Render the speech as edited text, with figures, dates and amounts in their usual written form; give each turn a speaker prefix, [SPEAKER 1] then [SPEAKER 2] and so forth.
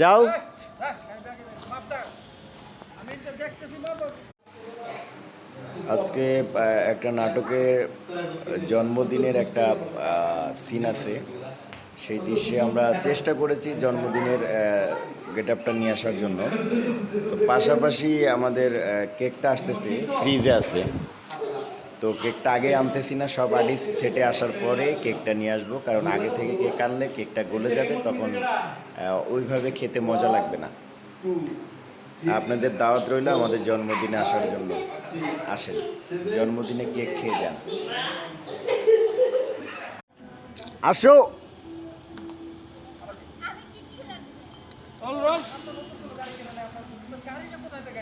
[SPEAKER 1] যাও। আজকে একটা নাটকের জন্মদিনের একটা সিন আছে। সেই দৃশ্যে আমরা চেষ্টা করেছি জন্মদিনের গেট আপটা নিয়ে আসার জন্য। তো পাশাপাশি আমাদের কেকটা আসতেছে, ফ্রিজে আছে। তো কেকটা আগে আনতেছি না, সব আর্টিস্ট সেটে আসার পরে কেকটা নিয়ে আসবো, কারণ আগে থেকে কেক আনলে কেকটা গলে যাবে, তখন ওইভাবে খেতে মজা লাগবে না। আপনাদের দাওয়াত রইল আমাদের জন্মদিনে আসার জন্য। আসেন, জন্মদিনে কেক খেয়ে যান। আসো।
[SPEAKER 2] কোথায় থেকে